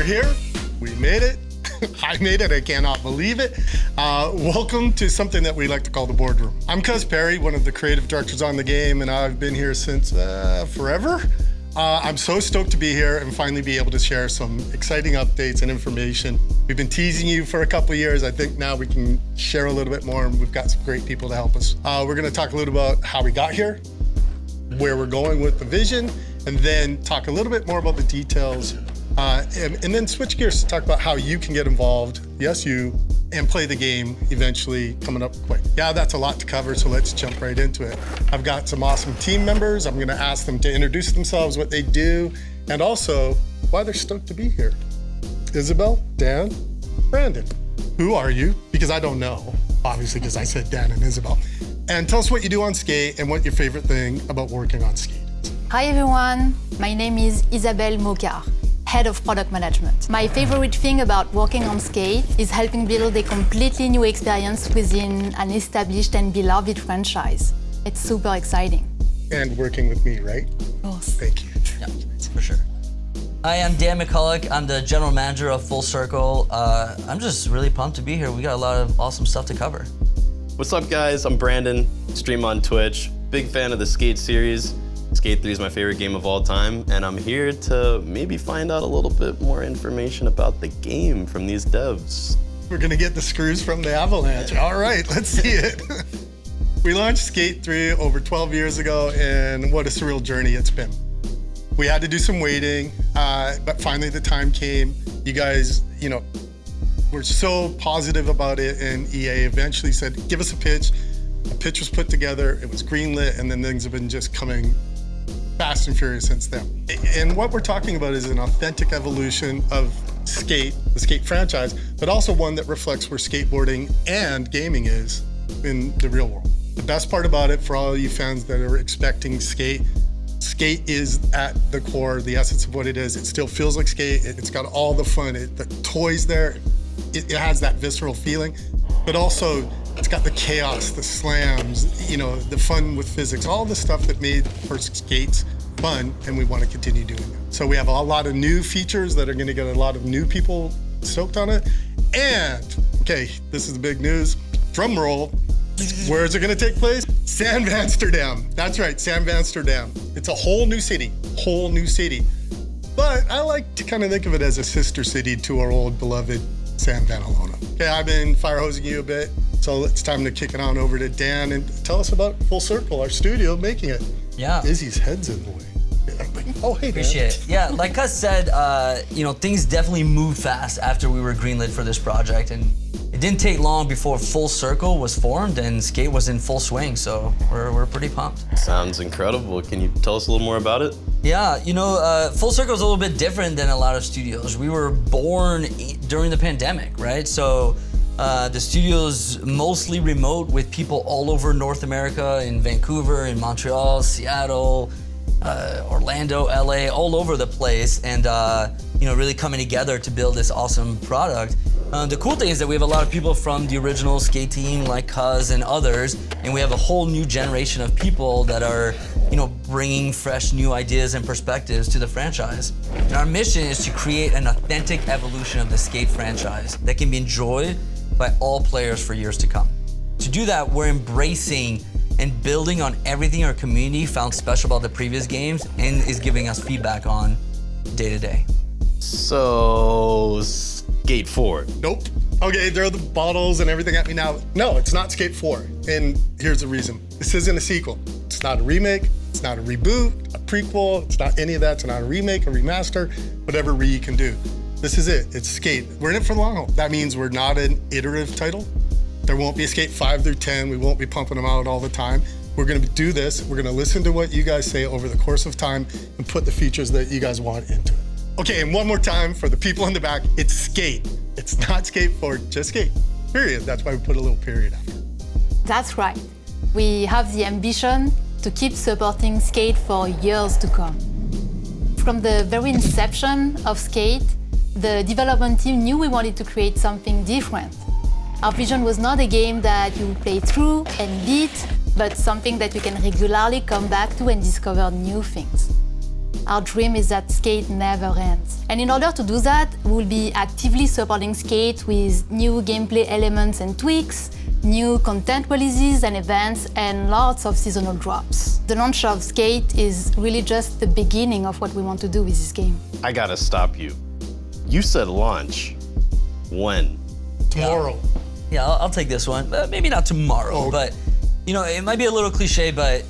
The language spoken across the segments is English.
here. We made it. I made it. I cannot believe it. Welcome to something that we like to call the boardroom. I'm Cuz Perry, one of the creative directors on the game, and I've been here since forever. I'm so stoked to be here and finally be able to share some exciting updates and information. We've been teasing you for a couple of years. I think now we can share a little bit more, and we've got some great people to help us. We're going to talk a little about how we got here, where we're going with the vision, and then talk a little bit more about the details, and then switch gears to talk about how you can get involved, yes you, and play the game eventually coming up quick. Yeah, that's a lot to cover, so let's jump right into it. I've got some awesome team members. I'm gonna ask them to introduce themselves, what they do, and also why they're stoked to be here. Isabel, Dan, Brandon. Who are you? Because I don't know, obviously, because I said Dan and Isabel. And tell us what you do on Skate and what your favorite thing about working on Skate is. Hi everyone, my name is Isabelle Mocard, Head of Product Management. My favorite thing about working on Skate is helping build a completely new experience within an established and beloved franchise. It's super exciting. And working with me, right? Of course. Thank you. Yeah, for sure. Hi, I'm Dan McCulloch. I'm the general manager of Full Circle. I'm just really pumped to be here. We got a lot of awesome stuff to cover. What's up, guys? I'm Brandon, stream on Twitch. Big fan of the Skate series. Skate 3 is my favorite game of all time, and I'm here to maybe find out a little bit more information about the game from these devs. We're gonna get the screws from the Avalanche. All right, let's see it. We launched Skate 3 over 12 years ago, and what a surreal journey it's been. We had to do some waiting, but finally the time came. You guys, were so positive about it, and EA eventually said, give us a pitch. A pitch was put together, it was greenlit, and then things have been just coming fast and furious since then. And what we're talking about is an authentic evolution of Skate, the Skate franchise, but also one that reflects where skateboarding and gaming is in the real world. The best part about it, for all you fans that are expecting Skate is at the core, the essence of what it is. It still feels like Skate. It's got all the fun, the toys there. It has that visceral feeling, but also it's got the chaos, the slams, the fun with physics, all the stuff that made first Skates fun, and we want to continue doing that. So we have a lot of new features that are going to get a lot of new people stoked on it. And, okay, this is the big news. Drum roll. Where is it going to take place? San Vansterdam. That's right, San Vansterdam. It's a whole new city. But I like to kind of think of it as a sister city to our old beloved San Vanalona. Okay, I've been fire hosing you a bit, so it's time to kick it on over to Dan and tell us about Full Circle, our studio making it. Yeah. Izzy's head's in the way. Oh, hey, Dan. Appreciate it. Yeah, like Cuz said, things definitely moved fast after we were greenlit for this project, and it didn't take long before Full Circle was formed and Skate was in full swing, so we're pretty pumped. Sounds incredible. Can you tell us a little more about it? Yeah, Full Circle is a little bit different than a lot of studios. We were born during the pandemic, right? So the studio's mostly remote with people all over North America, in Vancouver, in Montreal, Seattle, Orlando, LA, all over the place, and really coming together to build this awesome product. The cool thing is that we have a lot of people from the original Skate team, like Cuz and others, and we have a whole new generation of people that are, bringing fresh new ideas and perspectives to the franchise. And our mission is to create an authentic evolution of the Skate franchise that can be enjoyed by all players for years to come. To do that, we're embracing and building on everything our community found special about the previous games and is giving us feedback on day to day. So, Skate 4. Nope. Okay, throw the bottles and everything at me now. No, it's not Skate 4, and here's the reason. This isn't a sequel. It's not a remake, it's not a reboot, a prequel, it's not any of that. It's not a remake, a remaster, whatever you can do. This is it, it's Skate. We're in it for the long haul. That means we're not an iterative title. There won't be a Skate 5 through 10. We won't be pumping them out all the time. We're gonna do this. We're gonna listen to what you guys say over the course of time and put the features that you guys want into it. Okay, and one more time for the people in the back, it's Skate. It's not Skate 4, just Skate, period. That's why we put a little period after. That's right. We have the ambition to keep supporting Skate for years to come. From the very inception of Skate, the development team knew we wanted to create something different. Our vision was not a game that you play through and beat, but something that you can regularly come back to and discover new things. our dream is that Skate never ends. And in order to do that, we'll be actively supporting Skate with new gameplay elements and tweaks, new content releases and events, and lots of seasonal drops. The launch of Skate is really just the beginning of what we want to do with this game. I gotta stop you. You said launch. When? Tomorrow. Yeah, I'll take this one. Maybe not tomorrow, but it might be a little cliche, but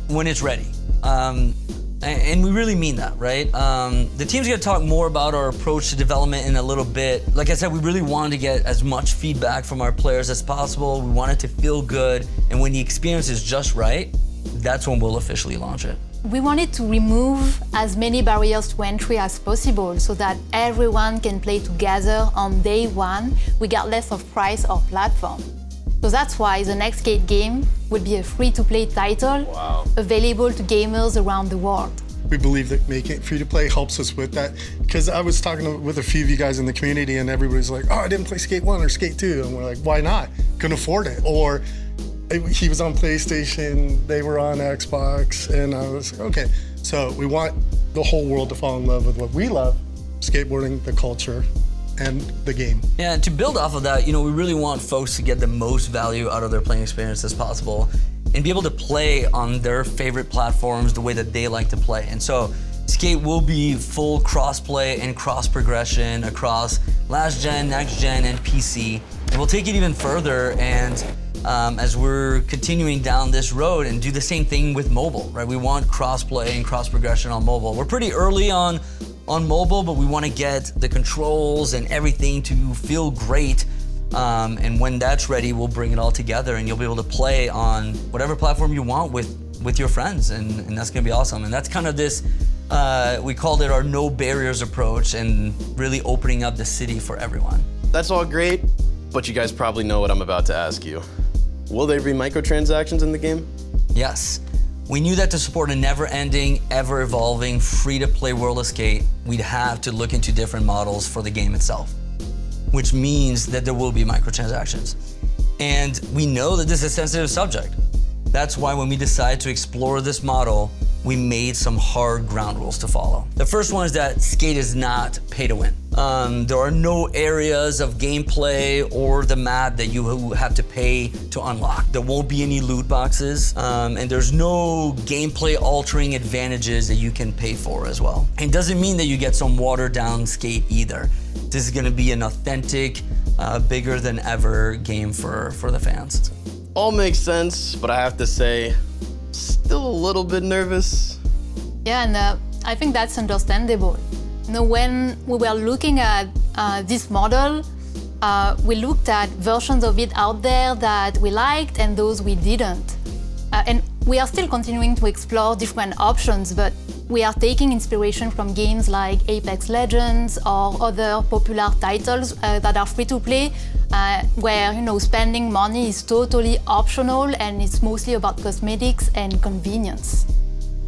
when it's ready. And we really mean that, right? The team's gonna talk more about our approach to development in a little bit. Like I said, we really wanted to get as much feedback from our players as possible. We want it to feel good, and when the experience is just right, that's when we'll officially launch it. We wanted to remove as many barriers to entry as possible so that everyone can play together on day one, regardless of price or platform. So that's why the next Skate game would be a free-to-play title available to gamers around the world. We believe that making it free-to-play helps us with that, because I was talking with a few of you guys in the community and everybody's like, oh, I didn't play Skate 1 or Skate 2. And we're like, why not? Couldn't afford it. Or he was on PlayStation, they were on Xbox, and I was like, okay. So we want the whole world to fall in love with what we love, skateboarding, the culture, and the game. Yeah, and to build off of that, we really want folks to get the most value out of their playing experience as possible and be able to play on their favorite platforms the way that they like to play. And so Skate will be full cross-play and cross-progression across last gen, next gen, and PC. And we'll take it even further and as we're continuing down this road and do the same thing with mobile, right? We want cross-play and cross-progression on mobile. We're pretty early on mobile, but we want to get the controls and everything to feel great. And when that's ready, we'll bring it all together and you'll be able to play on whatever platform you want with your friends, and that's gonna be awesome. And that's kind of this, we called it our no barriers approach and really opening up the city for everyone. That's all great, but you guys probably know what I'm about to ask you. Will there be microtransactions in the game? Yes. We knew that to support a never-ending, ever-evolving, free-to-play world of Skate, we'd have to look into different models for the game itself, which means that there will be microtransactions. And we know that this is a sensitive subject. That's why when we decided to explore this model, we made some hard ground rules to follow. The first one is that Skate is not pay to win. There are no areas of gameplay or the map that you have to pay to unlock. There won't be any loot boxes, and there's no gameplay altering advantages that you can pay for as well. It doesn't mean that you get some watered down Skate either. This is gonna be an authentic, bigger than ever game for the fans. All makes sense, but I have to say, still a little bit nervous. Yeah, and I think that's understandable. When we were looking at this model, we looked at versions of it out there that we liked and those we didn't. And we are still continuing to explore different options, but we are taking inspiration from games like Apex Legends or other popular titles that are free to play, where spending money is totally optional and it's mostly about cosmetics and convenience.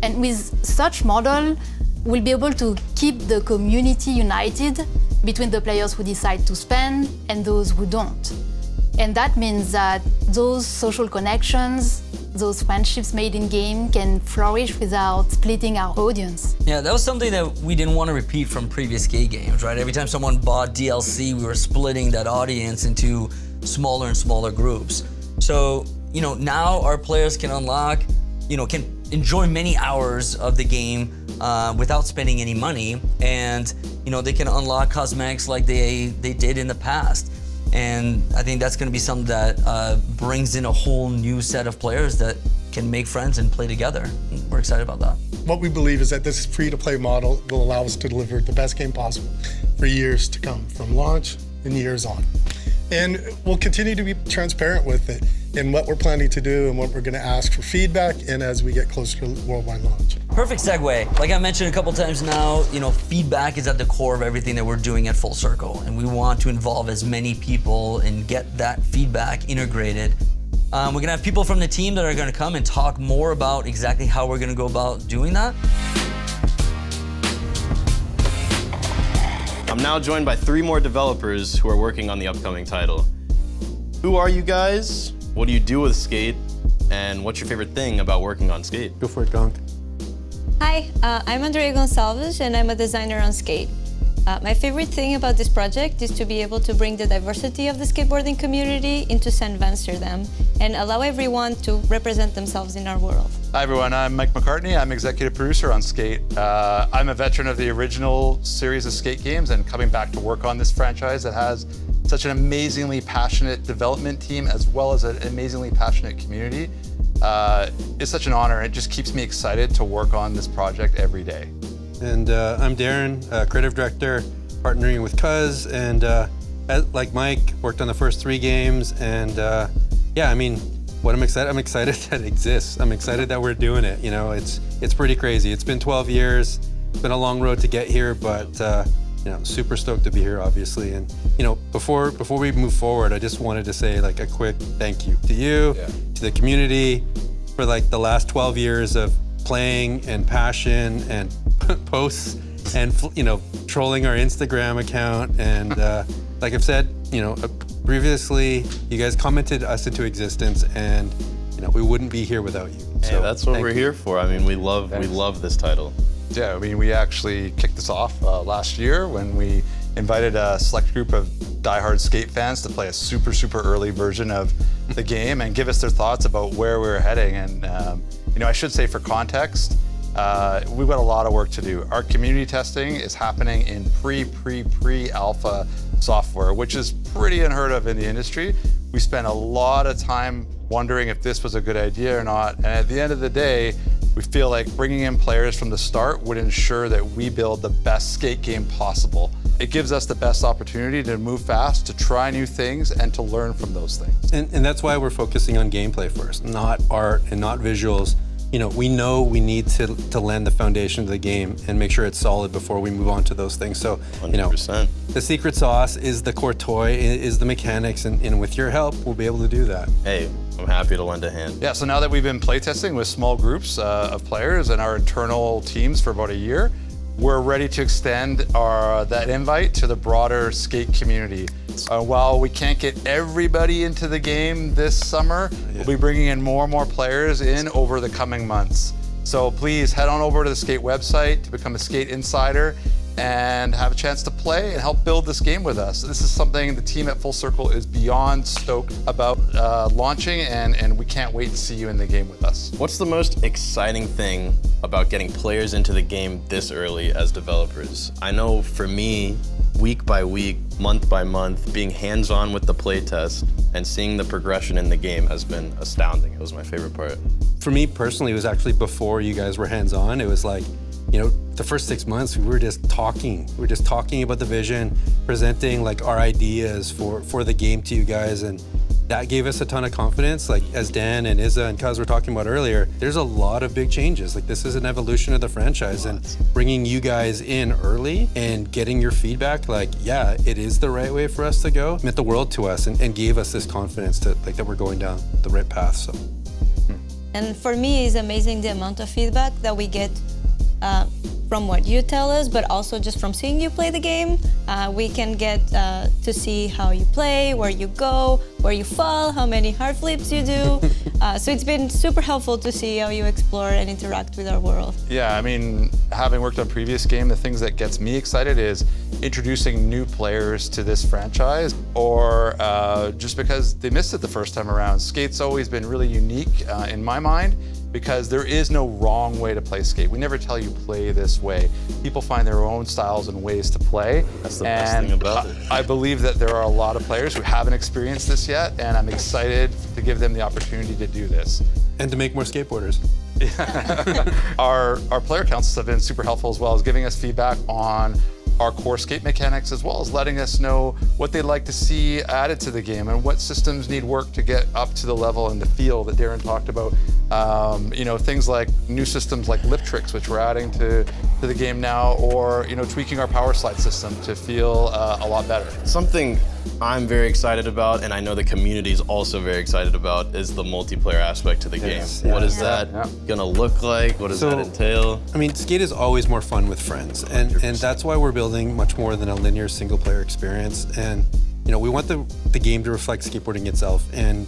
And with such model, we'll be able to keep the community united between the players who decide to spend and those who don't. And that means that those social connections, those friendships made in game can flourish without splitting our audience. Yeah, that was something that we didn't want to repeat from previous Skate games, right? Every time someone bought DLC, we were splitting that audience into smaller and smaller groups. So, now our players can unlock, can enjoy many hours of the game without spending any money, and they can unlock cosmetics like they did in the past. And I think that's going to be something that brings in a whole new set of players that can make friends and play together. We're excited about that. What we believe is that this free-to-play model will allow us to deliver the best game possible for years to come, from launch and years on. And we'll continue to be transparent with it in what we're planning to do and what we're going to ask for feedback and as we get closer to worldwide launch. Perfect segue. Like I mentioned a couple times now, feedback is at the core of everything that we're doing at Full Circle, and we want to involve as many people and get that feedback integrated. We're gonna have people from the team that are gonna come and talk more about exactly how we're gonna go about doing that. I'm now joined by 3 more developers who are working on the upcoming title. Who are you guys? What do you do with Skate? And what's your favorite thing about working on Skate? Go for it, Gonk. Hi, I'm Andrea Gonçalves and I'm a designer on Skate. My favorite thing about this project is to be able to bring the diversity of the skateboarding community into St. Amsterdam and allow everyone to represent themselves in our world. Hi everyone, I'm Mike McCartney. I'm executive producer on Skate. I'm a veteran of the original series of Skate games and coming back to work on this franchise that has such an amazingly passionate development team as well as an amazingly passionate community. It's such an honor. It just keeps me excited to work on this project every day. And I'm Darren, creative director, partnering with Cuz, and like Mike, worked on the first 3 games. And yeah, I mean, what I'm excited that it exists. I'm excited that we're doing it. You know, it's pretty crazy. It's been 12 years. It's been a long road to get here, but you know, super stoked to be here, obviously. And you know, before we move forward, I just wanted to say like a quick thank you to you, to the community, for like the last 12 years of playing and passion and posts and, you know, trolling our Instagram account. And like I've said, you know, previously, you guys commented us into existence, and you know, we wouldn't be here without you. Hey, so that's what we're here for. I mean, we love this title. Yeah, I mean, we actually kicked this off last year when we invited a select group of diehard Skate fans to play a super early version of the game and give us their thoughts about where we were heading. And you know, I should say for context, we've got a lot of work to do. Our community testing is happening in pre-alpha software, which is pretty unheard of in the industry. We spent a lot of time wondering if this was a good idea or not. And at the end of the day, we feel like bringing in players from the start would ensure that we build the best skate game possible. It gives us the best opportunity to move fast, to try new things, and to learn from those things. And that's why we're focusing on gameplay first, not art and not visuals. You know we need to land the foundation of the game and make sure it's solid before we move on to those things. So, 100%. You know, the secret sauce is the core toy, is the mechanics, and with your help, we'll be able to do that. Hey, I'm happy to lend a hand. Yeah, so now that we've been playtesting with small groups of players and our internal teams for about a year, we're ready to extend that invite to the broader skate community. While we can't get everybody into the game this summer, we'll be bringing in more and more players in over the coming months. So please head on over to the Skate website to become a Skate Insider and have a chance to play and help build this game with us. This is something the team at Full Circle is beyond stoked about launching, and we can't wait to see you in the game with us. What's the most exciting thing about getting players into the game this early as developers? I know for me, week by week, month by month, being hands-on with the playtest and seeing the progression in the game has been astounding. It was my favorite part. For me personally, it was actually before you guys were hands-on. It was like, you know, the first 6 months we were just talking. We were just talking about the vision, presenting like our ideas for the game to you guys, and that gave us a ton of confidence. Like as Dan and Izza and Kaz were talking about earlier, there's a lot of big changes. Like this is an evolution of the franchise, and bringing you guys in early and getting your feedback, like, yeah, it is the right way for us to go, meant the world to us and gave us this confidence to like that we're going down the right path. So. And for me, it's amazing the amount of feedback that we get from what you tell us, but also just from seeing you play the game. We can get to see how you play, where you go, where you fall, how many hard flips you do. So it's been super helpful to see how you explore and interact with our world. Yeah, I mean, having worked on previous game, the things that gets me excited is introducing new players to this franchise, or just because they missed it the first time around. Skate's always been really unique in my mind, because there is no wrong way to play skate. We never tell you play this way. People find their own styles and ways to play. That's the best thing about it. I believe that there are a lot of players who haven't experienced this yet, and I'm excited to give them the opportunity to do this. And to make more skateboarders. Our player councils have been super helpful as well as giving us feedback on our core skate mechanics, as well as letting us know what they'd like to see added to the game and what systems need work to get up to the level and the feel that Darren talked about. You know, things like new systems like lip tricks, which we're adding to the game now, or, you know, tweaking our power slide system to feel a lot better. Something I'm very excited about, and I know the community is also very excited about, is the multiplayer aspect to the game. Yeah. What is that gonna look like? What does that entail? I mean, skate is always more fun with friends, and that's why we're building much more than a linear single-player experience. And you know, we want the game to reflect skateboarding itself, and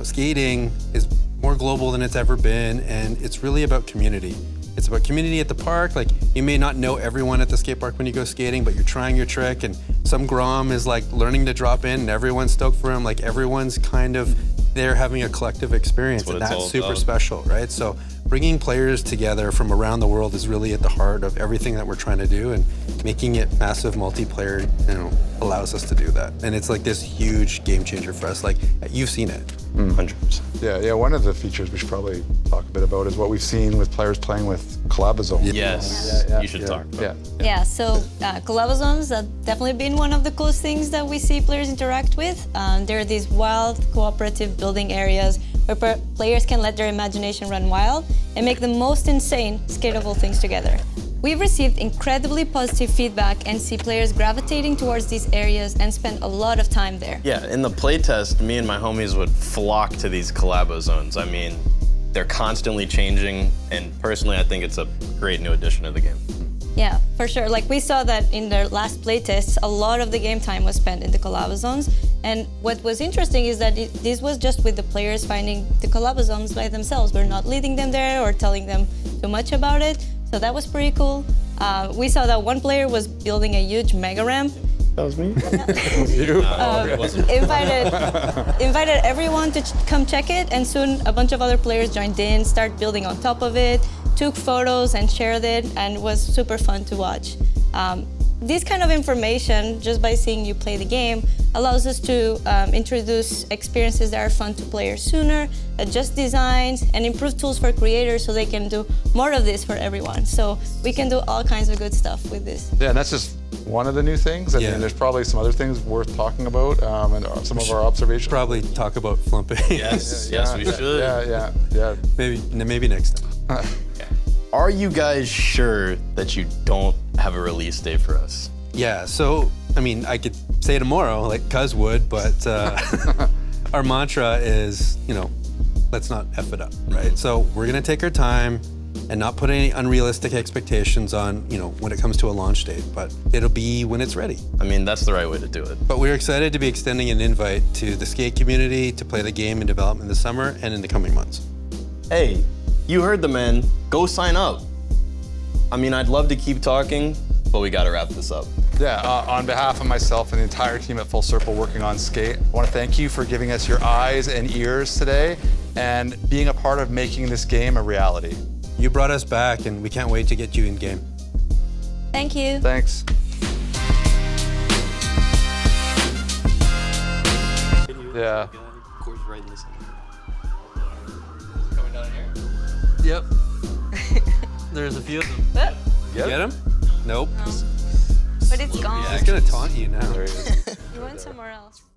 skating is more global than it's ever been, and it's really about community. It's about community at the park. Like, you may not know everyone at the skate park when you go skating, but you're trying your trick, and some Grom is like learning to drop in, and everyone's stoked for him. Like, everyone's kind of there having a collective experience, That's what and it's that's all super about. special, right? So bringing players together from around the world is really at the heart of everything that we're trying to do, and making it massive multiplayer, allows us to do that. And it's like this huge game changer for us. Like, you've seen it. 100%. Yeah, one of the features we should probably talk a bit about is what we've seen with players playing with Collabozone. Yes, Yeah, you should yeah, talk about yeah. it. Yeah, so Collabozones have definitely been one of the coolest things that we see players interact with. There are these wild cooperative building areas where players can let their imagination run wild and make the most insane skatable things together. We've received incredibly positive feedback and see players gravitating towards these areas and spend a lot of time there. Yeah, in the playtest, me and my homies would flock to these collabo zones. I mean, they're constantly changing, and personally, I think it's a great new addition to the game. Yeah, for sure. Like, we saw that in their last playtests, a lot of the game time was spent in the collabo zones. And what was interesting is that this was just with the players finding the collabo zones by themselves. We're not leading them there or telling them too much about it. So that was pretty cool. We saw that one player was building a huge mega ramp. That was me? It wasn't. Invited everyone to come check it, and soon a bunch of other players joined in, started building on top of it, took photos and shared it, and it was super fun to watch. This kind of information, just by seeing you play the game, allows us to introduce experiences that are fun to players sooner, adjust designs, and improve tools for creators so they can do more of this for everyone. So we can do all kinds of good stuff with this. Yeah, and that's just one of the new things. I Yeah. mean, there's probably some other things worth talking about, and some of our observations. Probably talk about flumping. Yes, we should. Yeah. maybe next time. Are you guys sure that you don't have a release date for us? Yeah, so, I mean, I could say tomorrow, like Cuz would, but our mantra is, let's not F it up, right? So we're gonna take our time and not put any unrealistic expectations on, when it comes to a launch date, but it'll be when it's ready. I mean, that's the right way to do it. But we're excited to be extending an invite to the skate community to play the game in development this summer and in the coming months. Hey, you heard the man. Go sign up. I mean, I'd love to keep talking, but we gotta wrap this up. Yeah, on behalf of myself and the entire team at Full Circle working on Skate, I want to thank you for giving us your eyes and ears today and being a part of making this game a reality. You brought us back, and we can't wait to get you in game. Thank you. Thanks. Yeah. Yep. There's a few of them. Get him? Nope. But it's gone. He's gonna taunt you now. There he is. You went somewhere else.